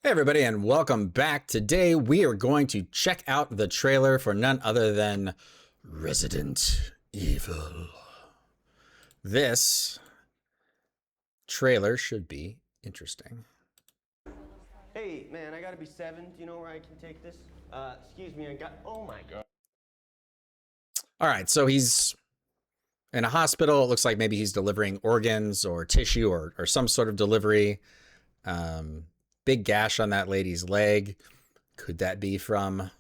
Hey everybody, and welcome back. Today we are going to check out the trailer for none other than Resident Evil. This trailer should be interesting. Hey man, I gotta be 7. Do you know where I can take this? Excuse me, oh my god. Alright, so he's in a hospital. It looks like maybe he's delivering organs or tissue or some sort of delivery. Big gash on that lady's leg. Could that be from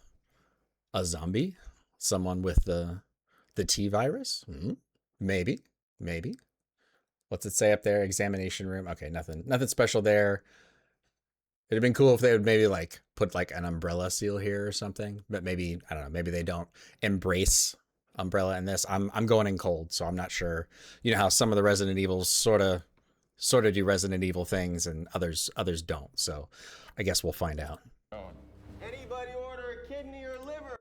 a zombie? Someone with the T virus? Maybe. What's it say up there? Examination room. Okay, nothing special there. It'd have been cool if they would maybe like put like an umbrella seal here or something, but maybe, I don't know, maybe they don't embrace umbrella in this. I'm going in cold, so I'm not sure. You know how some of the Resident Evils sort of do Resident Evil things and others don't. So I guess we'll find out. Anybody order a kidney or liver?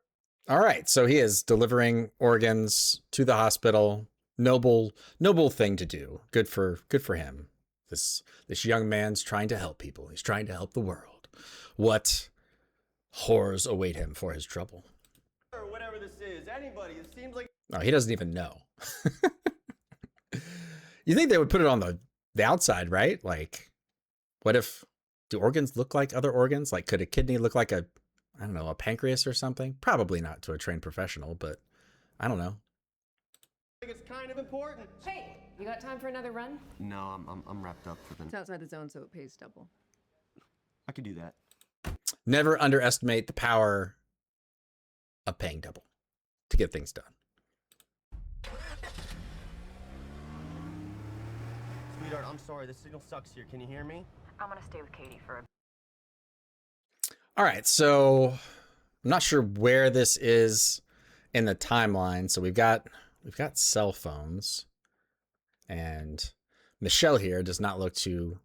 All right, so he is delivering organs to the hospital. Noble thing to do. Good for him. This young man's trying to help people. He's trying to help the world. What horrors await him for his trouble? Or whatever this is. Anybody. It seems like No, he doesn't even know. You think they would put it on the outside, right? Like, what if, do organs look like other organs? Like, could a kidney look like a, I don't know, a pancreas or something? Probably not to a trained professional, but I don't know. it's kind of important. Hey, you got time for another run? No, I'm wrapped up for the. It's outside the zone, so it pays double. I could do that. Never underestimate the power of paying double to get things done. Sweetheart, I'm sorry. The signal sucks here. Can you hear me? I'm gonna stay with Katie for a All right, so I'm not sure where this is in the timeline. So we've got cell phones, and Michelle here does not look too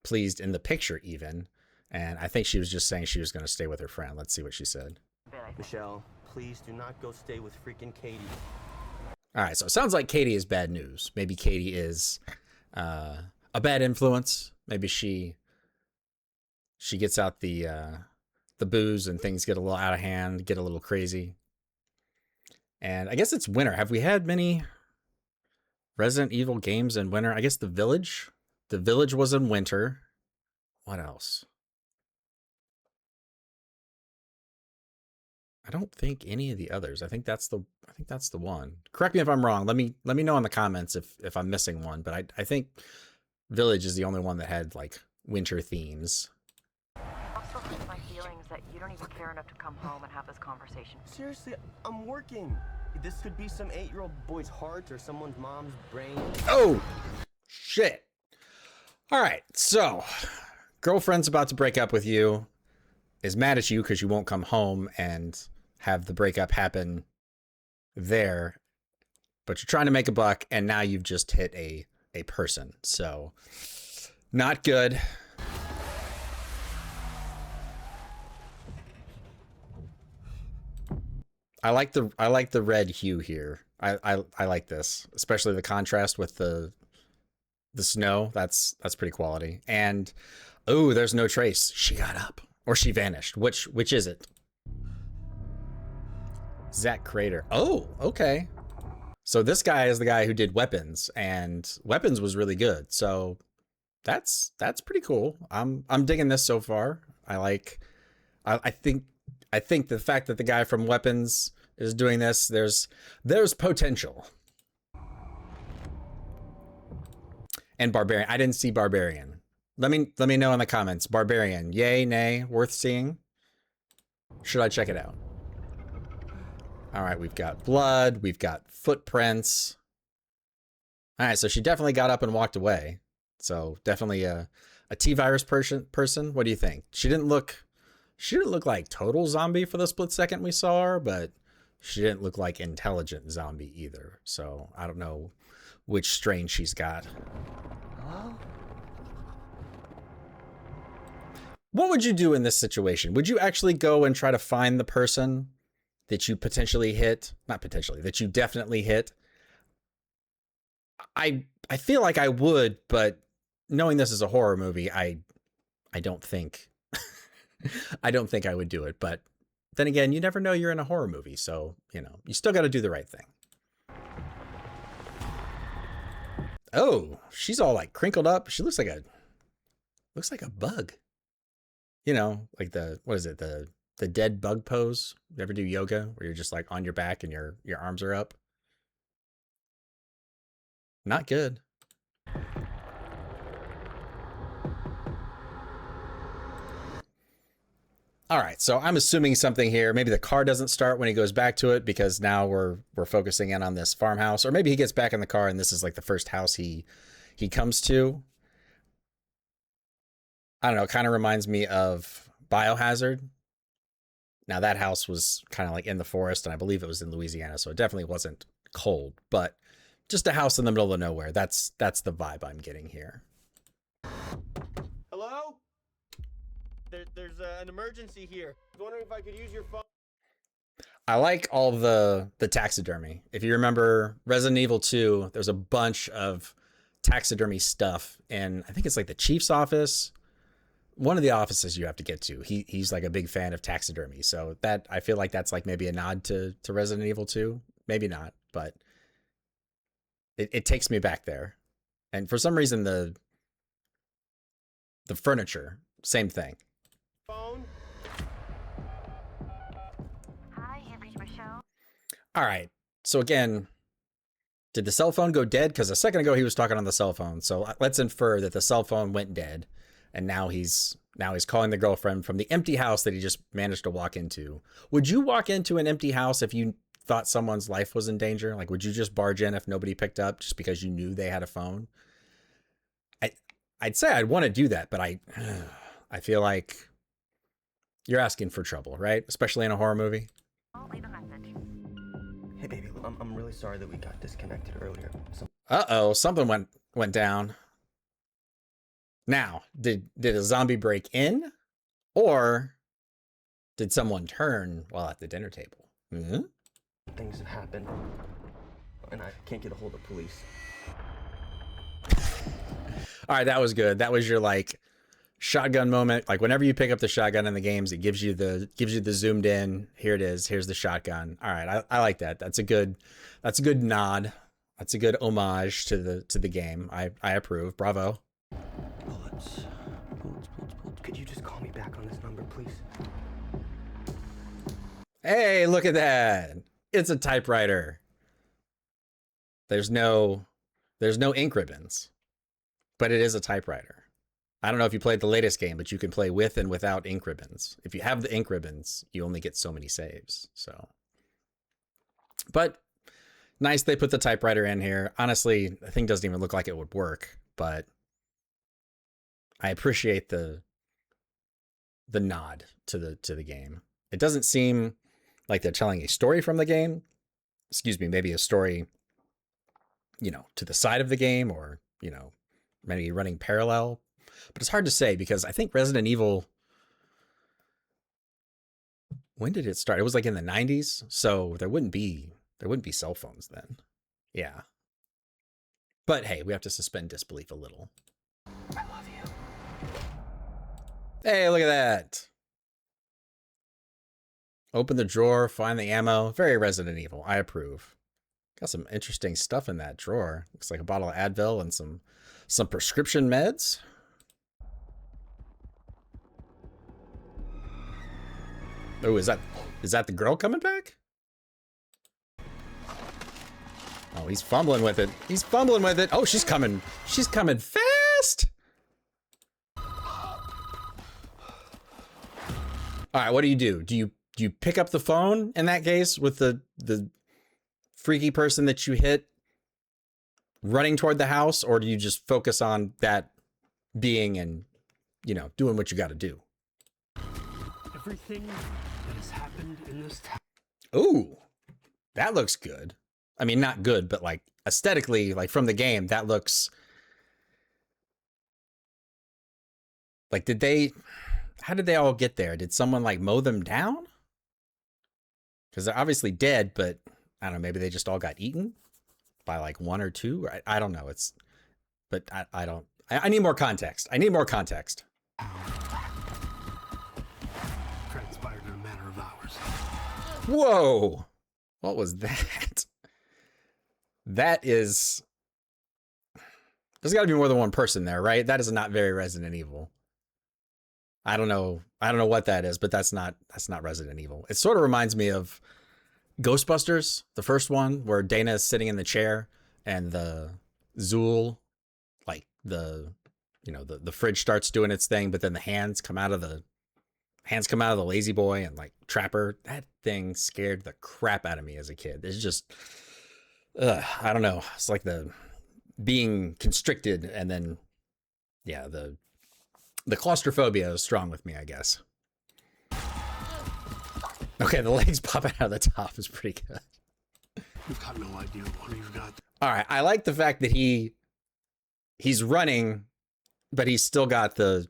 pleased in the picture even. And I think she was just saying she was going to stay with her friend. Let's see what she said. Michelle, please do not go stay with freaking Katie. All right, so it sounds like Katie is bad news. Maybe Katie is a bad influence. Maybe she gets out the booze and things get a little out of hand, get a little crazy. And I guess it's winter. Have we had many Resident Evil games in winter? I guess The Village. The Village was in winter. What else? I don't think any of the others. I think that's the one. Correct me if I'm wrong. Let me know in the comments if I'm missing one, but I think Village is the only one that had like winter themes. Also hurt my feelings that you don't even care enough to come home and have this conversation. Seriously, I'm working. This could be some 8-year-old boy's heart or someone's mom's brain. Oh, shit. All right, so girlfriend's about to break up with you, is mad at you because you won't come home and have the breakup happen there, but you're trying to make a buck, and now you've just hit a person. So not good. I like the red hue here. I like this, especially the contrast with the snow. That's pretty quality. And oh, there's no trace. She got up or she vanished. Which is it? Zach Cregger. Oh, okay. So this guy is the guy who did Weapons, and Weapons was really good. So that's pretty cool. I'm digging this so far. I think the fact that the guy from Weapons is doing this, there's potential. And Barbarian. I didn't see Barbarian. Let me know in the comments. Barbarian, yay, nay, worth seeing? Should I check it out? All right, we've got blood, we've got footprints. All right, so she definitely got up and walked away. So definitely a T-virus person. What do you think? She didn't look like total zombie for the split second we saw her, but she didn't look like intelligent zombie either. So I don't know which strain she's got. Hello? What would you do in this situation? Would you actually go and try to find the person that you potentially hit? Not potentially, that you definitely hit? I feel like I would, but knowing this is a horror movie, I don't think I don't think I would do it, but then again, you never know you're in a horror movie, so, you know, you still got to do the right thing. Oh, she's all like crinkled up. She looks like a bug. You know, like what is it? The dead bug pose. You ever do yoga where you're just like on your back and your arms are up? Not good. All right, so I'm assuming something here. Maybe the car doesn't start when he goes back to it because now we're focusing in on this farmhouse, or maybe he gets back in the car and this is like the first house he comes to. I don't know. It kind of reminds me of Biohazard. Now that house was kind of like in the forest, and I believe it was in Louisiana, so it definitely wasn't cold. But just a house in the middle of nowhere. That's the vibe I'm getting here. Hello? There's an emergency here. I was wondering if I could use your phone. I like all the taxidermy. If you remember Resident Evil 2, there's a bunch of taxidermy stuff, and I think it's like the chief's office. One of the offices you have to get to. He's like a big fan of taxidermy, so that I feel like that's like maybe a nod to Resident Evil 2. Maybe not, but it takes me back there. And for some reason the furniture, same thing. Phone? Hi, you reached Michelle. All right. So again, did the cell phone go dead? Because a second ago he was talking on the cell phone. So let's infer that the cell phone went dead, and now he's calling the girlfriend from the empty house that he just managed to walk into. Would you walk into an empty house if you thought someone's life was in danger? Like, would you just barge in if nobody picked up just because you knew they had a phone? I'd say I'd want to do that, but I feel like you're asking for trouble, right? Especially in a horror movie. I'll leave a message. Hey, baby, I'm really sorry that we got disconnected earlier. Uh-oh, something went down. Now, did a zombie break in? Or did someone turn while at the dinner table? Mm-hmm. Things have happened, and I can't get a hold of police. All right, that was good. That was your like shotgun moment. Like whenever you pick up the shotgun in the games, it gives you the zoomed in. Here it is. Here's the shotgun. All right, I like that. That's a good nod. That's a good homage to the game. I approve. Bravo. Bullets. Could you just call me back on this number, please? Hey, look at that. It's a typewriter. There's no ink ribbons, but it is a typewriter. I don't know if you played the latest game, but you can play with and without ink ribbons. If you have the ink ribbons, you only get so many saves. So, but nice they put the typewriter in here. Honestly, the thing doesn't even look like it would work, but I appreciate the nod to the game. It doesn't seem like they're telling a story from the game. Excuse me, maybe a story, you know, to the side of the game, or, you know, maybe running parallel. But it's hard to say because I think Resident Evil, when did it start? It was like in the 90s, so there wouldn't be cell phones then. Yeah. But hey, we have to suspend disbelief a little. I love you. Hey, look at that. Open the drawer, find the ammo. Very Resident Evil. I approve. Got some interesting stuff in that drawer. Looks like a bottle of Advil and some prescription meds. Oh, is that the girl coming back? Oh, he's fumbling with it. He's fumbling with it. Oh, she's coming. She's coming fast. All right, what do? Do you pick up the phone in that case with the freaky person that you hit running toward the house, or do you just focus on that being and, you know, doing what you got to do? Everything that has happened in this town. Ooh, that looks good. I mean, not good, but like aesthetically, like from the game, that looks like, how did they all get there? Did someone like mow them down? Because they're obviously dead, but I don't know, maybe they just all got eaten by like one or two. I don't know. But I need more context. I need more context. of hours. Whoa. What was that? That is... There's got to be more than one person there, right? That is not very Resident Evil. I don't know what that is, but that's not Resident Evil. It sort of reminds me of Ghostbusters, the first one, where Dana is sitting in the chair and the Zool, like the fridge starts doing its thing, but then the hands come out of the lazy boy and like trap her. That thing scared the crap out of me as a kid. It's just, I don't know. It's like the being constricted, and then, yeah, the claustrophobia is strong with me, I guess. Okay, the legs popping out of the top is pretty good. You've got no idea what you've got. All right, I like the fact that he's running, but he's still got the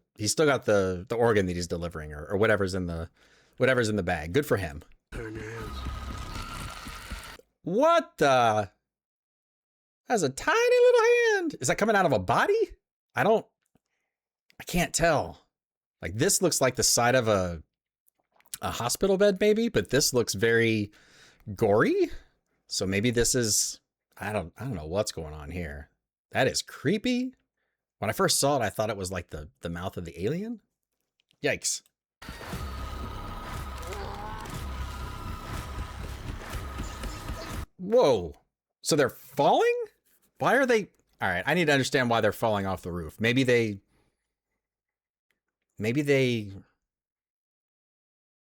organ that he's delivering, or whatever's in the bag. Good for him. Turn your hands. What the? That's a tiny little hand. Is that coming out of a body? I can't tell. Like, this looks like the side of a hospital bed, maybe, but this looks very gory. So maybe this is, I don't know what's going on here. That is creepy. When I first saw it, I thought it was like the mouth of the alien. Yikes. Whoa. So they're falling? Why are they? All right, I need to understand why they're falling off the roof. Maybe they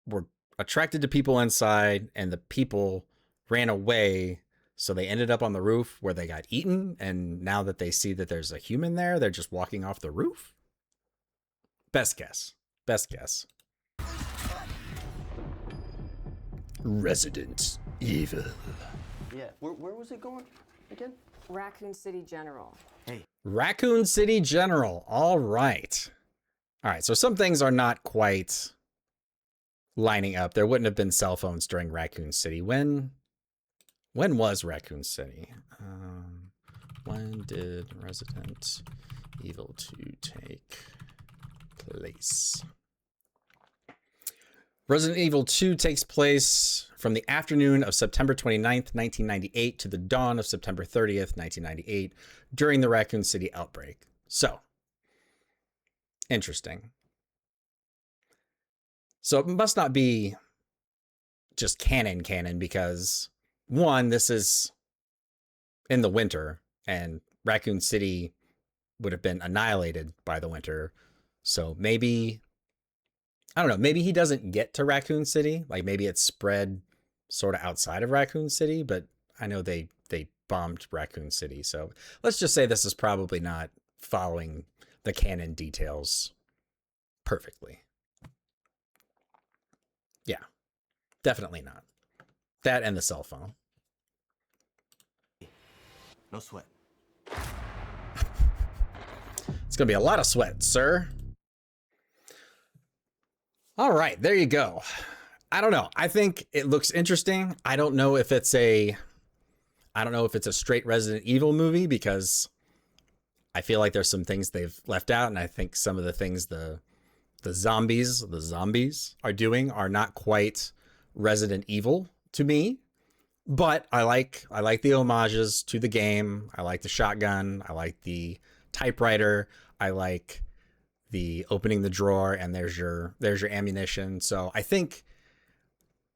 were attracted to people inside and the people ran away. So they ended up on the roof where they got eaten. And now that they see that there's a human there, they're just walking off the roof. Best guess. Resident Evil. Yeah, where was it going again? Raccoon City General. Raccoon City General. All right. So some things are not quite lining up. There wouldn't have been cell phones during Raccoon City. When was Raccoon City? When did Resident Evil 2 take place? Resident Evil 2 takes place from the afternoon of September 29th, 1998 to the dawn of September 30th, 1998 during the Raccoon City outbreak. So, interesting. So it must not be just canon because, one, this is in the winter and Raccoon City would have been annihilated by the winter. So maybe, I don't know, maybe he doesn't get to Raccoon City. Like maybe it's spread sort of outside of Raccoon City, but I know they bombed Raccoon City. So let's just say this is probably not following the canon details perfectly. Yeah, definitely not. That and the cell phone. No sweat. It's going to be a lot of sweat, sir. All right, there you go. I don't know. I think it looks interesting. I don't know if it's a straight Resident Evil movie because I feel like there's some things they've left out, and I think some of the things the zombies are doing are not quite Resident Evil to me. But I like the homages to the game. I like the shotgun. I like the typewriter. I like the opening the drawer and there's your ammunition. So I think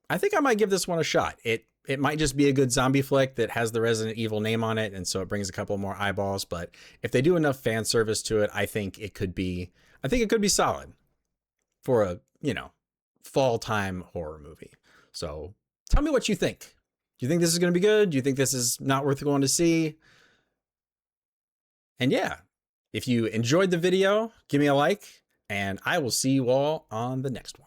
I might give this one a shot. It might just be a good zombie flick that has the Resident Evil name on it, and so it brings a couple more eyeballs. But if they do enough fan service to it, I think it could be solid for a, fall time horror movie. So tell me what you think. Do you think this is going to be good? Do you think this is not worth going to see? And yeah, if you enjoyed the video, give me a like, and I will see you all on the next one.